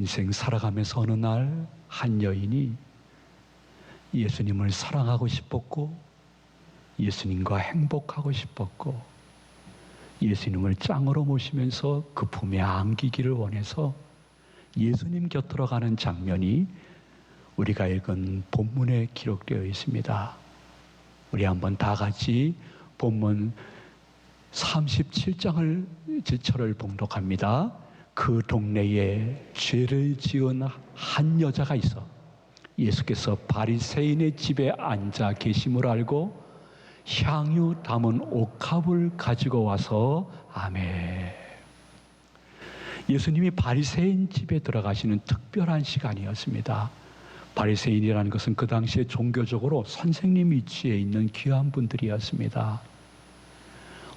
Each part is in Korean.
인생 살아가면서 어느 날 한 여인이 예수님을 사랑하고 싶었고 예수님과 행복하고 싶었고 예수님을 짱으로 모시면서 그 품에 안기기를 원해서 예수님 곁으로 가는 장면이 우리가 읽은 본문에 기록되어 있습니다. 우리 한번 다 같이 본문 37장을 지철을 봉독합니다. 그 동네에 죄를 지은 한 여자가 있어 예수께서 바리새인의 집에 앉아 계심을 알고 향유 담은 옥합을 가지고 와서 아멘. 예수님이 바리새인 집에 들어가시는 특별한 시간이었습니다. 바리새인이라는 것은 그 당시에 종교적으로 선생님 위치에 있는 귀한 분들이었습니다.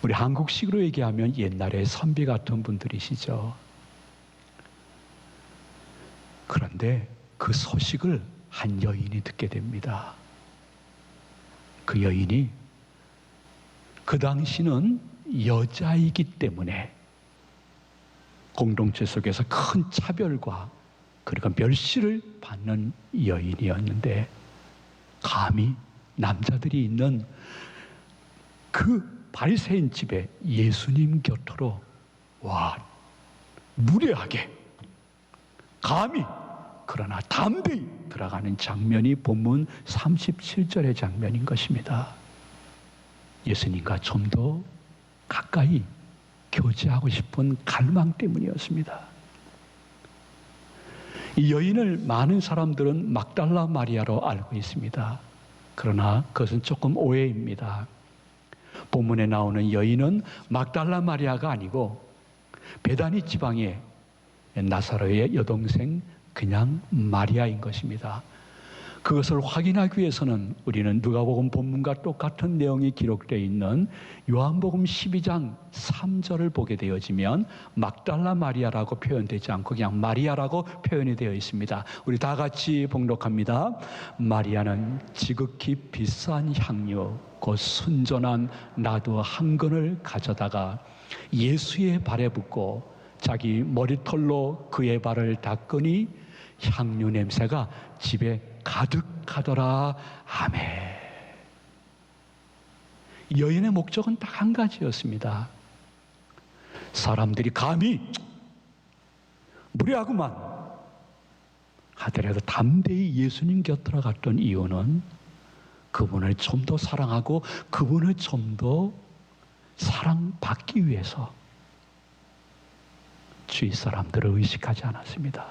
우리 한국식으로 얘기하면 옛날에 선비 같은 분들이시죠. 그런데 그 소식을 한 여인이 듣게 됩니다. 그 여인이 그 당시는 여자이기 때문에 공동체 속에서 큰 차별과 그러니까 멸시를 받는 여인이었는데 감히 남자들이 있는 그 바리새인 집에 예수님 곁으로 무례하게 감히 그러나 담대히 들어가는 장면이 본문 37절의 장면인 것입니다. 예수님과 좀 더 가까이 교제하고 싶은 갈망 때문이었습니다. 이 여인을 많은 사람들은 막달라 마리아로 알고 있습니다. 그러나 그것은 조금 오해입니다. 본문에 나오는 여인은 막달라 마리아가 아니고 베다니 지방의 나사로의 여동생 그냥 마리아인 것입니다. 그것을 확인하기 위해서는 우리는 누가복음 본문과 똑같은 내용이 기록되어 있는 요한복음 12장 3절을 보게 되어지면 막달라 마리아라고 표현되지 않고 그냥 마리아라고 표현이 되어 있습니다. 우리 다 같이 봉독합니다. 마리아는 지극히 비싼 향유 곧 순전한 나도 한 근을 가져다가 예수의 발에 붓고 자기 머리털로 그의 발을 닦으니 향유 냄새가 집에 가득하더라. 아멘. 여인의 목적은 딱 한 가지였습니다. 사람들이 감히 무례하구만 하더라도 담대히 예수님 곁으로 갔던 이유는 그분을 좀 더 사랑하고 그분을 좀 더 사랑받기 위해서 주위 사람들을 의식하지 않았습니다.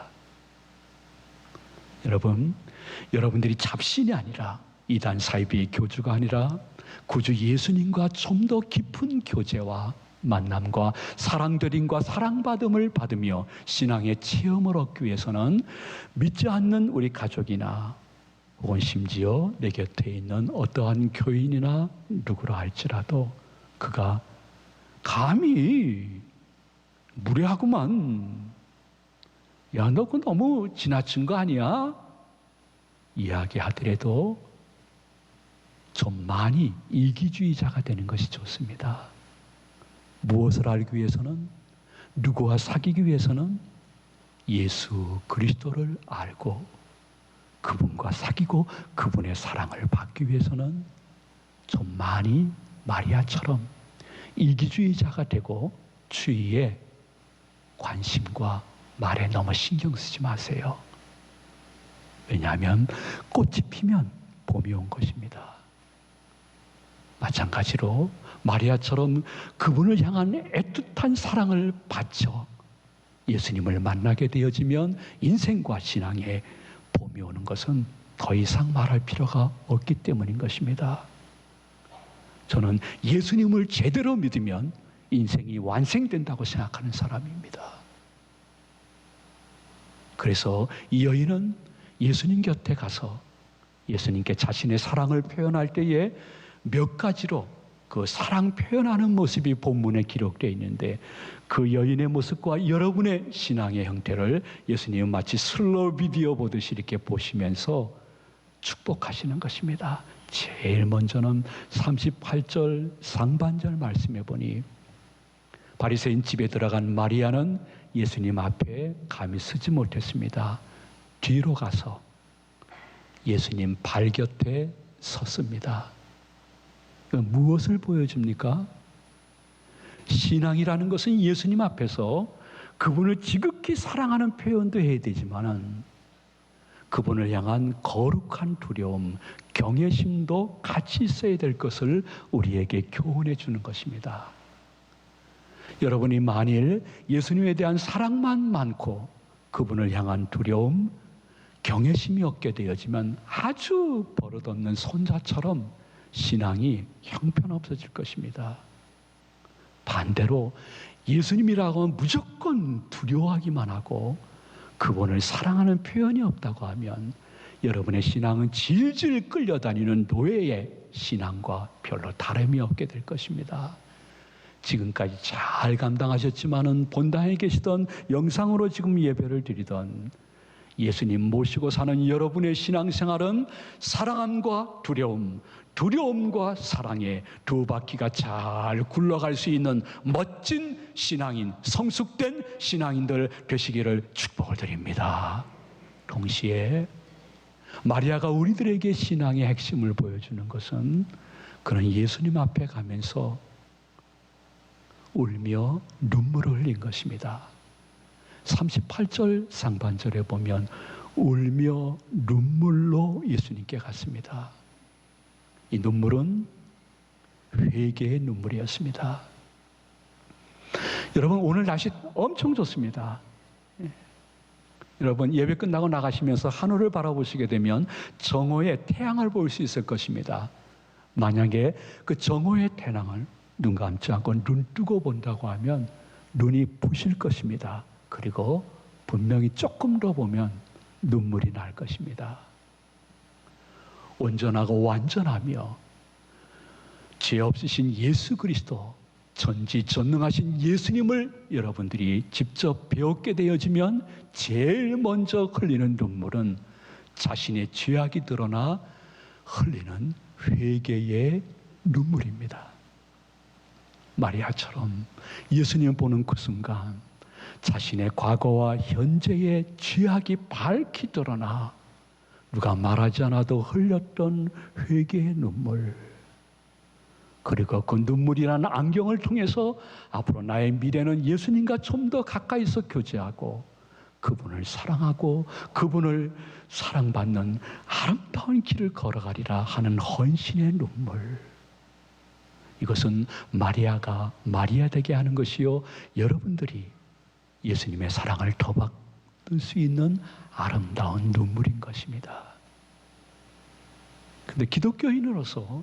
여러분들이 잡신이 아니라 이단 사이비의 교주가 아니라 구주 예수님과 좀 더 깊은 교제와 만남과 사랑드림과 사랑받음을 받으며 신앙의 체험을 얻기 위해서는 믿지 않는 우리 가족이나 혹은 심지어 내 곁에 있는 어떠한 교인이나 누구라 할지라도 그가 감히 무례하구만, 야, 너 그거 너무 지나친 거 아니야? 이야기하더라도 좀 많이 이기주의자가 되는 것이 좋습니다. 무엇을 알기 위해서는, 누구와 사귀기 위해서는 예수 그리스도를 알고 그분과 사귀고 그분의 사랑을 받기 위해서는 좀 많이 마리아처럼 이기주의자가 되고 주위에 관심과 말에 너무 신경 쓰지 마세요. 왜냐하면 꽃이 피면 봄이 온 것입니다. 마찬가지로 마리아처럼 그분을 향한 애틋한 사랑을 바쳐 예수님을 만나게 되어지면 인생과 신앙에 봄이 오는 것은 더 이상 말할 필요가 없기 때문인 것입니다. 저는 예수님을 제대로 믿으면 인생이 완성된다고 생각하는 사람입니다. 그래서 이 여인은 예수님 곁에 가서 예수님께 자신의 사랑을 표현할 때에 몇 가지로 그 사랑 표현하는 모습이 본문에 기록되어 있는데 그 여인의 모습과 여러분의 신앙의 형태를 예수님은 마치 슬로우 비디오 보듯이 이렇게 보시면서 축복하시는 것입니다. 제일 먼저는 38절 상반절 말씀해 보니 바리새인 집에 들어간 마리아는 예수님 앞에 감히 서지 못했습니다. 뒤로 가서 예수님 발 곁에 섰습니다. 무엇을 보여줍니까? 신앙이라는 것은 예수님 앞에서 그분을 지극히 사랑하는 표현도 해야 되지만은 그분을 향한 거룩한 두려움, 경외심도 같이 있어야 될 것을 우리에게 교훈해 주는 것입니다. 여러분이 만일 예수님에 대한 사랑만 많고 그분을 향한 두려움, 경외심이 없게 되어지면 아주 버릇없는 손자처럼 신앙이 형편없어질 것입니다. 반대로 예수님이라고 하면 무조건 두려워하기만 하고 그분을 사랑하는 표현이 없다고 하면 여러분의 신앙은 질질 끌려다니는 노예의 신앙과 별로 다름이 없게 될 것입니다. 지금까지 잘 감당하셨지만은 본당에 계시던 영상으로 지금 예배를 드리던 예수님 모시고 사는 여러분의 신앙생활은 사랑함과 두려움, 두려움과 사랑의 두 바퀴가 잘 굴러갈 수 있는 멋진 신앙인, 성숙된 신앙인들 되시기를 축복을 드립니다. 동시에 마리아가 우리들에게 신앙의 핵심을 보여주는 것은 그는 예수님 앞에 가면서 울며 눈물을 흘린 것입니다. 38절 상반절에 보면 울며 눈물로 예수님께 갔습니다. 이 눈물은 회개의 눈물이었습니다. 여러분, 오늘 날씨 엄청 좋습니다. 여러분, 예배 끝나고 나가시면서 하늘을 바라보시게 되면 정오의 태양을 볼 수 있을 것입니다. 만약에 그 정오의 태양을 눈 감지 않고 눈 뜨고 본다고 하면 눈이 부실 것입니다. 그리고 분명히 조금 더 보면 눈물이 날 것입니다. 온전하고 완전하며 죄 없으신 예수 그리스도, 전지전능하신 예수님을 여러분들이 직접 배웠게 되어지면 제일 먼저 흘리는 눈물은 자신의 죄악이 드러나 흘리는 회개의 눈물입니다. 마리아처럼 예수님을 보는 그 순간 자신의 과거와 현재의 죄악이 밝히 드러나 누가 말하지 않아도 흘렸던 회개의 눈물, 그리고 그 눈물이라는 안경을 통해서 앞으로 나의 미래는 예수님과 좀 더 가까이서 교제하고 그분을 사랑하고 그분을 사랑받는 아름다운 길을 걸어가리라 하는 헌신의 눈물. 이것은 마리아가 마리아 되게 하는 것이요, 여러분들이 예수님의 사랑을 더 받을 수 있는 아름다운 눈물인 것입니다. 그런데 기독교인으로서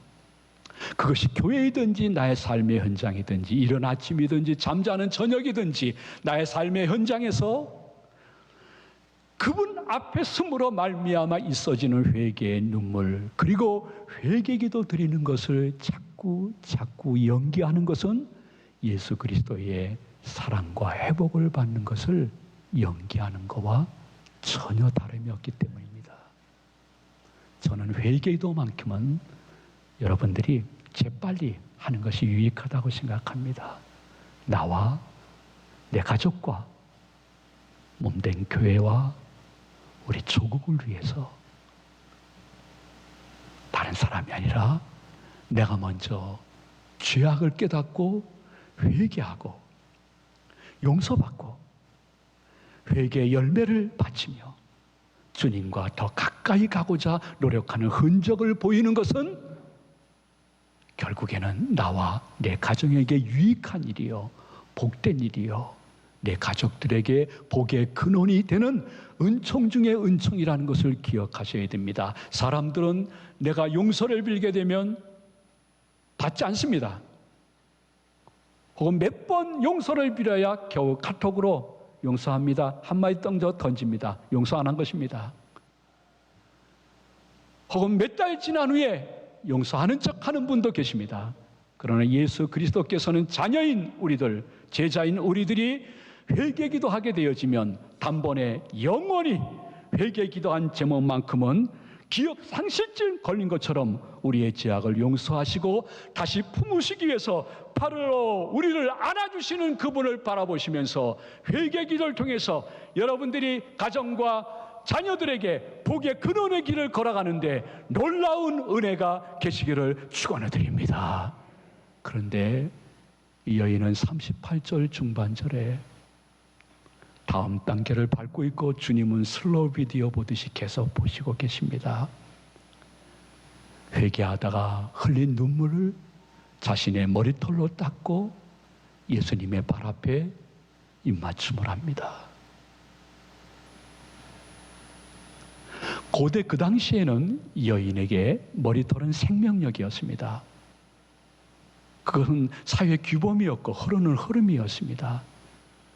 그것이 교회이든지 나의 삶의 현장이든지 이른 아침이든지 잠자는 저녁이든지 나의 삶의 현장에서 그분 앞에 숨으로 말미암아 있어지는 회개의 눈물, 그리고 회개기도 드리는 것을 자꾸 연기하는 것은 예수 그리스도의 사랑과 회복을 받는 것을 연기하는 것과 전혀 다름이 없기 때문입니다. 저는 회개기도만큼은 여러분들이 재빨리 하는 것이 유익하다고 생각합니다. 나와 내 가족과 몸된 교회와 우리 조국을 위해서 다른 사람이 아니라 내가 먼저 죄악을 깨닫고 회개하고 용서받고 회개의 열매를 바치며 주님과 더 가까이 가고자 노력하는 흔적을 보이는 것은 결국에는 나와 내 가정에게 유익한 일이요, 복된 일이요, 내 가족들에게 복의 근원이 되는 은총 중의 은총이라는 것을 기억하셔야 됩니다. 사람들은 내가 용서를 빌게 되면 받지 않습니다. 혹은 몇 번 용서를 빌어야 겨우 카톡으로 용서합니다, 한마디 던집니다. 용서 안 한 것입니다. 혹은 몇 달 지난 후에 용서하는 척하는 분도 계십니다. 그러나 예수 그리스도께서는 자녀인 우리들, 제자인 우리들이 회개기도하게 되어지면 단번에 영원히 회개기도한 제목만큼은 기억 상실증 걸린 것처럼 우리의 죄악을 용서하시고 다시 품으시기 위해서 팔로 우리를 안아주시는 그분을 바라보시면서 회개 기도를 통해서 여러분들이 가정과 자녀들에게 복의 근원의 길을 걸어가는데 놀라운 은혜가 계시기를 축원해 드립니다. 그런데 이 여인은 38절 중반절에 다음 단계를 밟고 있고 주님은 슬로우 비디오 보듯이 계속 보시고 계십니다. 회개하다가 흘린 눈물을 자신의 머리털로 닦고 예수님의 발 앞에 입맞춤을 합니다. 고대 그 당시에는 여인에게 머리털은 생명력이었습니다. 그것은 사회 규범이었고 흐르는 흐름이었습니다.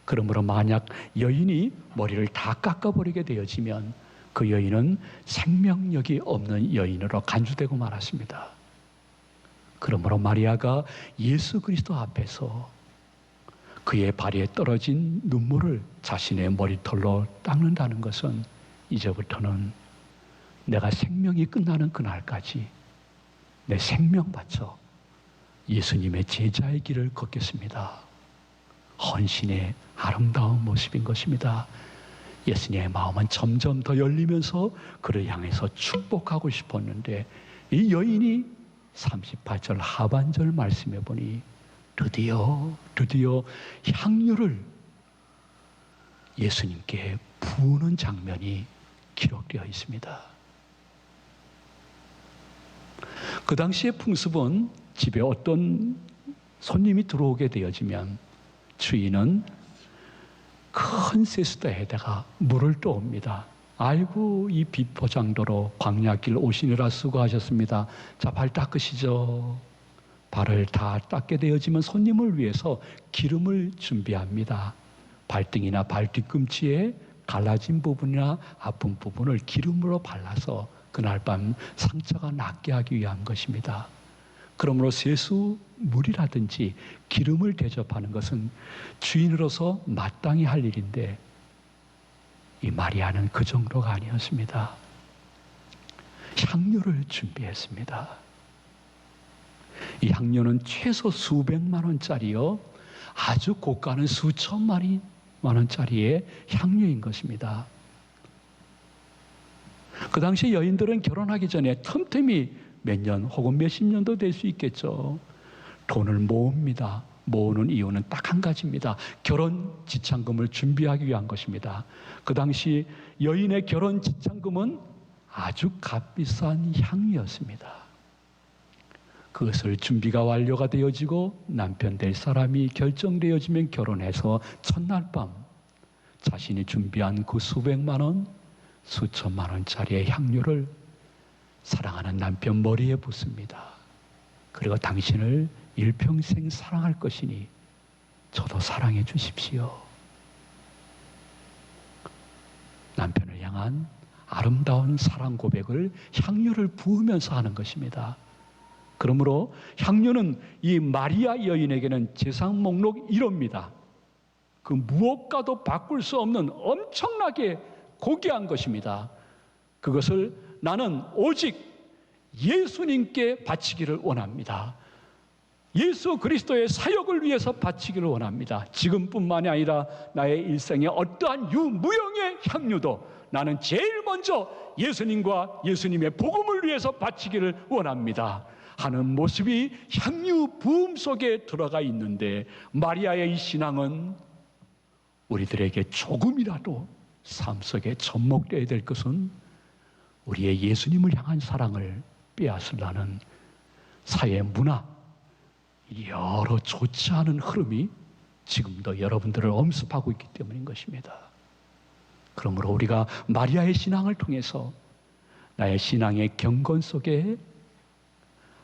그러므로 만약 여인이 머리를 다 깎아버리게 되어지면 그 여인은 생명력이 없는 여인으로 간주되고 말았습니다. 그러므로 마리아가 예수 그리스도 앞에서 그의 발에 떨어진 눈물을 자신의 머리털로 닦는다는 것은 이제부터는 내가 생명이 끝나는 그날까지 내 생명 바쳐 예수님의 제자의 길을 걷겠습니다. 헌신의 아름다운 모습인 것입니다. 예수님의 마음은 점점 더 열리면서 그를 향해서 축복하고 싶었는데 이 여인이 38절 하반절 말씀해 보니 드디어 향유를 예수님께 부으는 장면이 기록되어 있습니다. 그 당시의 풍습은 집에 어떤 손님이 들어오게 되어지면 주인은 큰 세수대에다가 물을 떠옵니다. 아이고 이 비포장도로 광야길 오시느라 수고하셨습니다. 자, 발 닦으시죠. 발을 다 닦게 되어지면 손님을 위해서 기름을 준비합니다. 발등이나 발 뒤꿈치에 갈라진 부분이나 아픈 부분을 기름으로 발라서 그날 밤 상처가 낫게 하기 위한 것입니다. 그러므로 세수물이라든지 기름을 대접하는 것은 주인으로서 마땅히 할 일인데 이 마리아는 그 정도가 아니었습니다. 향료를 준비했습니다. 이 향료는 최소 수백만 원짜리요, 아주 고가는 수천만 원짜리의 향료인 것입니다. 그 당시 여인들은 결혼하기 전에 틈틈이 몇 년 혹은 몇십 년도 될 수 있겠죠. 돈을 모읍니다. 모으는 이유는 딱 한 가지입니다. 결혼 지참금을 준비하기 위한 것입니다. 그 당시 여인의 결혼 지참금은 아주 값비싼 향이었습니다. 그것을 준비가 완료가 되어지고 남편 될 사람이 결정되어지면 결혼해서 첫날 밤 자신이 준비한 그 수백만 원, 수천만 원짜리의 향료를 사랑하는 남편 머리에 붓습니다. 그리고 당신을 일평생 사랑할 것이니 저도 사랑해 주십시오. 남편을 향한 아름다운 사랑 고백을 향료를 부으면서 하는 것입니다. 그러므로 향료는 이 마리아 여인에게는 재산 목록 1호입니다. 그 무엇과도 바꿀 수 없는 엄청나게 고귀한 것입니다. 그것을 나는 오직 예수님께 바치기를 원합니다. 예수 그리스도의 사역을 위해서 바치기를 원합니다. 지금뿐만이 아니라 나의 일생의 어떠한 유무형의 향유도 나는 제일 먼저 예수님과 예수님의 복음을 위해서 바치기를 원합니다 하는 모습이 향유 부음 속에 들어가 있는데, 마리아의 이 신앙은 우리들에게 조금이라도 삶 속에 접목되어야 될 것은 우리의 예수님을 향한 사랑을 빼앗으려는 사회 문화, 여러 좋지 않은 흐름이 지금도 여러분들을 엄습하고 있기 때문인 것입니다. 그러므로 우리가 마리아의 신앙을 통해서 나의 신앙의 경건 속에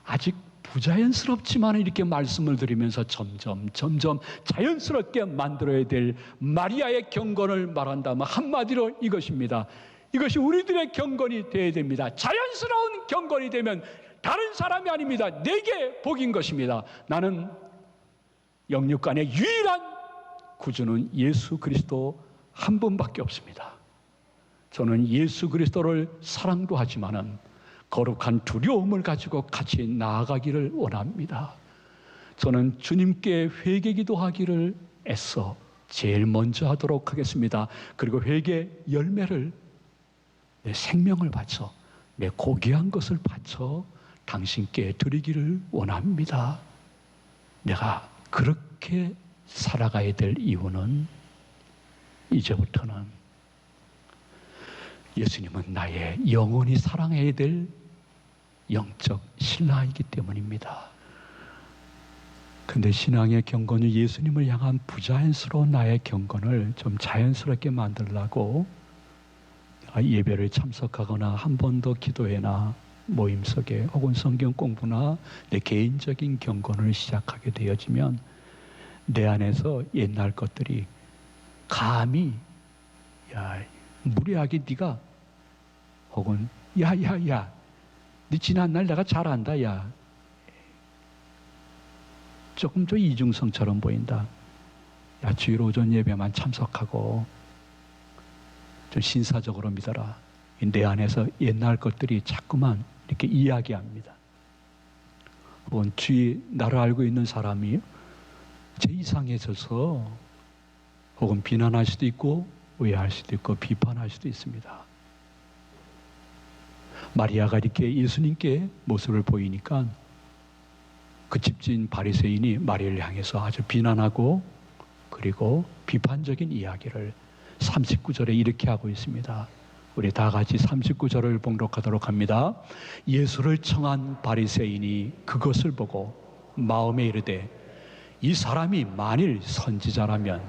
아직 부자연스럽지만 이렇게 말씀을 드리면서 점점 자연스럽게 만들어야 될 마리아의 경건을 말한다면 한마디로 이것입니다. 이것이 우리들의 경건이 되어야 됩니다. 자연스러운 경건이 되면 다른 사람이 아닙니다. 내게 복인 것입니다. 나는 영육간의 유일한 구주는 예수 그리스도 한 분밖에 없습니다. 저는 예수 그리스도를 사랑도 하지만은 거룩한 두려움을 가지고 같이 나아가기를 원합니다. 저는 주님께 회개 기도하기를 애써 제일 먼저 하도록 하겠습니다. 그리고 회개 열매를 내 생명을 바쳐, 내 고귀한 것을 바쳐 당신께 드리기를 원합니다. 내가 그렇게 살아가야 될 이유는 이제부터는 예수님은 나의 영원히 사랑해야 될 영적 신랑이기 때문입니다. 근데 신앙의 경건은 예수님을 향한 부자연스러운 나의 경건을 좀 자연스럽게 만들려고 예배를 참석하거나 한 번 더 기도회나 모임 속에 혹은 성경 공부나 내 개인적인 경건을 시작하게 되어지면 내 안에서 옛날 것들이 감히 야 무례하게 네가 혹은 야야야 네 지난날 내가 잘 안다 야 조금 더 이중성처럼 보인다. 야 주일 오전 예배만 참석하고 좀 신사적으로 믿어라. 내 안에서 옛날 것들이 자꾸만 이렇게 이야기합니다. 혹은 주위 나를 알고 있는 사람이 제 이상해져서 혹은 비난할 수도 있고 오해할 수도 있고 비판할 수도 있습니다. 마리아가 이렇게 예수님께 모습을 보이니까 그 집주인 바리새인이 마리아를 향해서 아주 비난하고 그리고 비판적인 이야기를 39절에 이렇게 하고 있습니다. 우리 다 같이 39절을 봉독하도록 합니다. 예수를 청한 바리새인이 그것을 보고 마음에 이르되 이 사람이 만일 선지자라면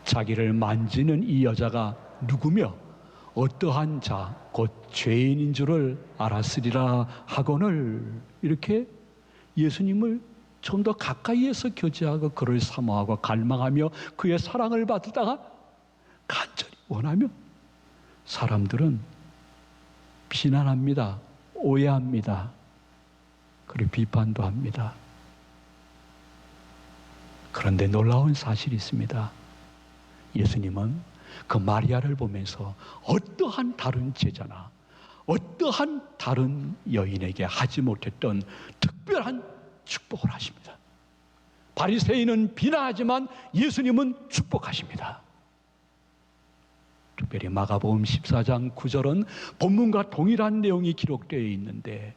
자기를 만지는 이 여자가 누구며 어떠한 자 곧 죄인인 줄을 알았으리라 하거늘. 이렇게 예수님을 좀 더 가까이에서 교제하고 그를 사모하고 갈망하며 그의 사랑을 받다가 간절히 원하며 사람들은 비난합니다. 오해합니다. 그리고 비판도 합니다. 그런데 놀라운 사실이 있습니다. 예수님은 그 마리아를 보면서 어떠한 다른 제자나 어떠한 다른 여인에게 하지 못했던 특별한 축복을 하십니다. 바리새인은 비난하지만 예수님은 축복하십니다. 특별히 마가복음 14장 9절은 본문과 동일한 내용이 기록되어 있는데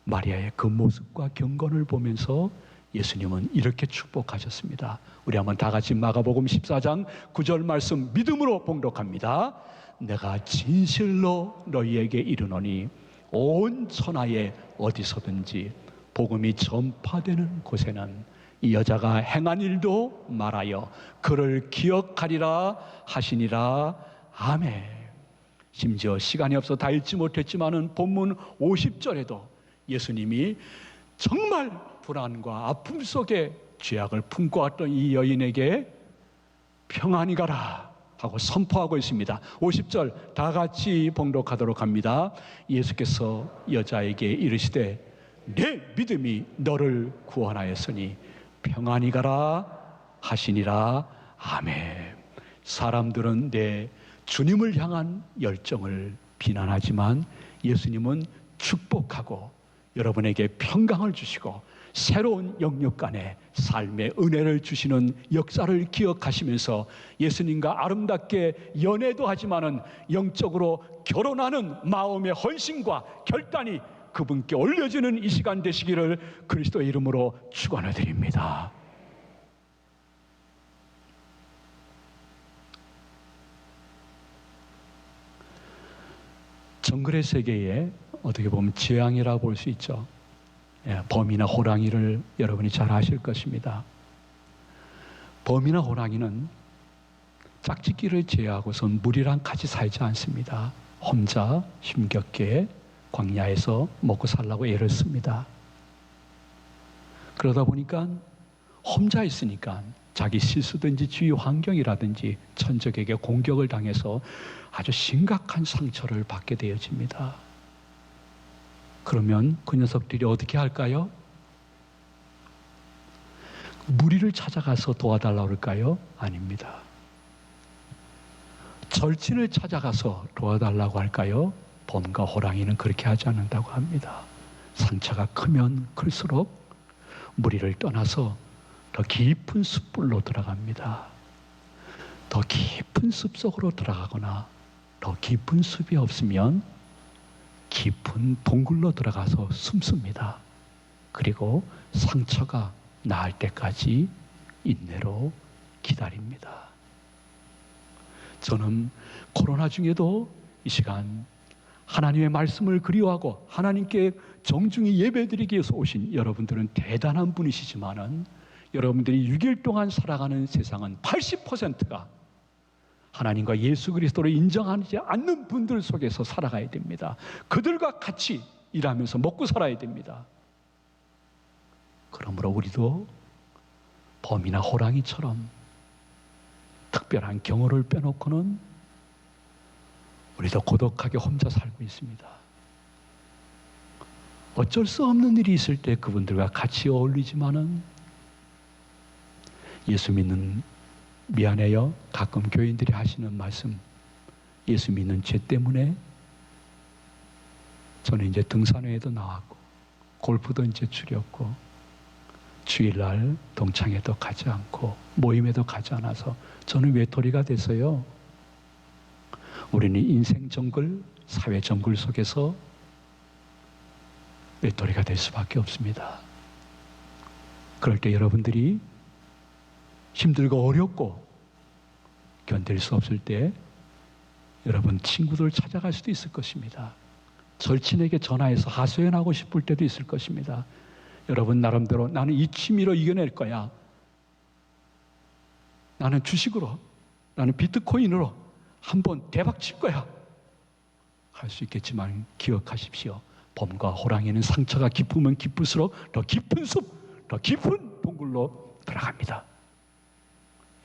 마리아의 그 모습과 경건을 보면서 예수님은 이렇게 축복하셨습니다. 우리 한번 다 같이 마가복음 14장 9절 말씀 믿음으로 봉독합니다. 내가 진실로 너희에게 이르노니 온 천하에 어디서든지 복음이 전파되는 곳에는 이 여자가 행한 일도 말하여 그를 기억하리라 하시니라. 아멘. 심지어 시간이 없어 다 읽지 못했지만은 본문 50절에도 예수님이 정말 불안과 아픔 속에 죄악을 품고 왔던 이 여인에게 평안히 가라 하고 선포하고 있습니다. 50절 다 같이 봉독하도록 합니다. 예수께서 여자에게 이르시되 내 믿음이 너를 구원하였으니 평안히 가라 하시니라. 아멘. 사람들은 내 주님을 향한 열정을 비난하지만 예수님은 축복하고 여러분에게 평강을 주시고 새로운 영육간의 삶의 은혜를 주시는 역사를 기억하시면서 예수님과 아름답게 연애도 하지만은 영적으로 결혼하는 마음의 헌신과 결단이 그분께 올려지는 이 시간 되시기를 그리스도의 이름으로 축원해 드립니다. 정글의 세계에 어떻게 보면 재앙이라고 볼 수 있죠. 범이나 호랑이를 여러분이 잘 아실 것입니다. 범이나 호랑이는 짝짓기를 제외하고선 무리랑 같이 살지 않습니다. 혼자 힘겹게 광야에서 먹고 살라고 애를 씁니다. 그러다 보니까 혼자 있으니까 자기 실수든지 주위 환경이라든지 천적에게 공격을 당해서 아주 심각한 상처를 받게 되어집니다. 그러면 그 녀석들이 어떻게 할까요? 무리를 찾아가서 도와달라고 할까요? 아닙니다. 절친을 찾아가서 도와달라고 할까요? 봄과 호랑이는 그렇게 하지 않는다고 합니다. 상처가 크면 클수록 무리를 떠나서 더 깊은 숲불로 들어갑니다. 더 깊은 숲 속으로 들어가거나 더 깊은 숲이 없으면 깊은 동굴로 들어가서 숨습니다. 그리고 상처가 나을 때까지 인내로 기다립니다. 저는 코로나 중에도 이 시간 하나님의 말씀을 그리워하고 하나님께 정중히 예배드리기 위해서 오신 여러분들은 대단한 분이시지만은 여러분들이 6일 동안 살아가는 세상은 80%가 하나님과 예수 그리스도를 인정하지 않는 분들 속에서 살아가야 됩니다. 그들과 같이 일하면서 먹고 살아야 됩니다. 그러므로 우리도 봄이나 호랑이처럼 특별한 경호를 빼놓고는 우리도 고독하게 혼자 살고 있습니다. 어쩔 수 없는 일이 있을 때 그분들과 같이 어울리지만은 예수 믿는 미안해요. 가끔 교인들이 하시는 말씀, 예수 믿는 죄 때문에 저는 이제 등산회에도 나왔고 골프도 이제 줄였고 주일날 동창회도 가지 않고 모임에도 가지 않아서 저는 외톨이가 됐어요. 우리는 인생 정글, 사회 정글 속에서 외톨이가 될 수밖에 없습니다. 그럴 때 여러분들이 힘들고 어렵고 견딜 수 없을 때 여러분 친구들 찾아갈 수도 있을 것입니다. 절친에게 전화해서 하소연하고 싶을 때도 있을 것입니다. 여러분 나름대로 나는 이 취미로 이겨낼 거야. 나는 주식으로, 나는 비트코인으로 한번 대박 칠 거야. 할 수 있겠지만 기억하십시오. 봄과 호랑이는 상처가 깊으면 깊을수록 더 깊은 숲, 더 깊은 동굴로 들어갑니다.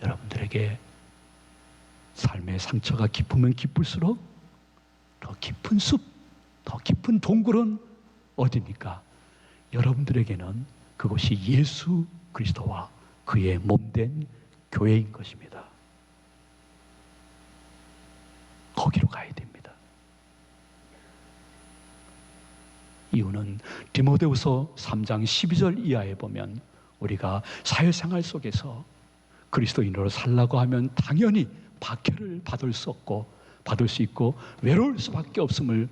여러분들에게 삶의 상처가 깊으면 깊을수록 더 깊은 숲, 더 깊은 동굴은 어디입니까? 여러분들에게는 그것이 예수 그리스도와 그의 몸된 교회인 것입니다. 거기로 가야 됩니다. 이유는 디모데후서 3장 12절 이하에 보면 우리가 사회생활 속에서 그리스도인으로 살라고 하면 당연히 박해를 받을 수 있고 외로울 수밖에 없음을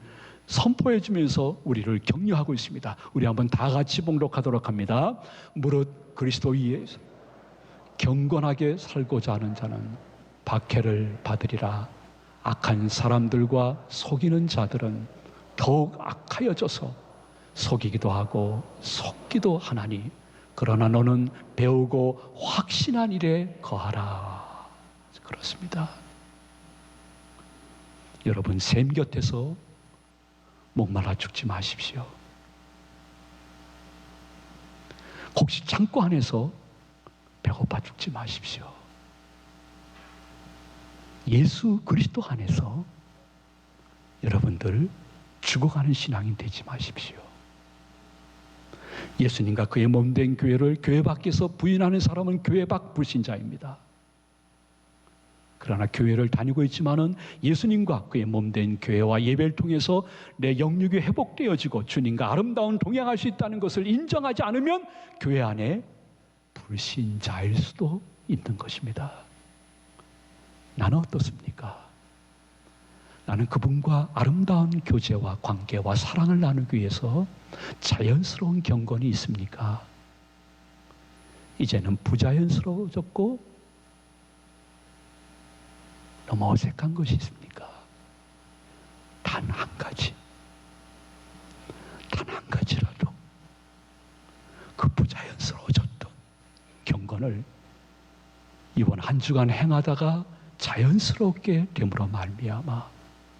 선포해 주면서 우리를 격려하고 있습니다. 우리 한번 다 같이 봉독하도록 합니다. 무릇 그리스도 위에서 경건하게 살고자 하는 자는 박해를 받으리라. 악한 사람들과 속이는 자들은 더욱 악하여져서 속이기도 하고 속기도 하나니 그러나 너는 배우고 확신한 일에 거하라. 그렇습니다. 여러분 샘 곁에서 목말라 죽지 마십시오. 혹시 창고 안에서 배고파 죽지 마십시오. 예수 그리스도 안에서 여러분들 죽어가는 신앙이 되지 마십시오. 예수님과 그의 몸된 교회를 교회 밖에서 부인하는 사람은 교회 밖 불신자입니다. 그러나 교회를 다니고 있지만은 예수님과 그의 몸된 교회와 예배를 통해서 내 영육이 회복되어지고 주님과 아름다운 동행할 수 있다는 것을 인정하지 않으면 교회 안에 불신자일 수도 있는 것입니다. 나는 어떻습니까? 나는 그분과 아름다운 교제와 관계와 사랑을 나누기 위해서 자연스러운 경건이 있습니까? 이제는 부자연스러워졌고 너무 어색한 것이 있습니까? 단 한 가지라도 그 부자연스러워졌던 경건을 이번 한 주간 행하다가 자연스럽게 됨으로 말미암아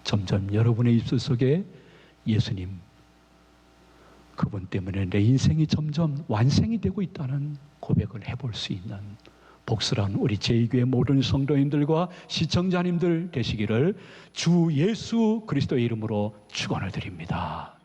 점점 여러분의 입술 속에 예수님, 그분 때문에 내 인생이 점점 완성이 되고 있다는 고백을 해볼 수 있는 복스러운 우리 제2교회 모든 성도님들과 시청자님들 되시기를 주 예수 그리스도의 이름으로 축원을 드립니다.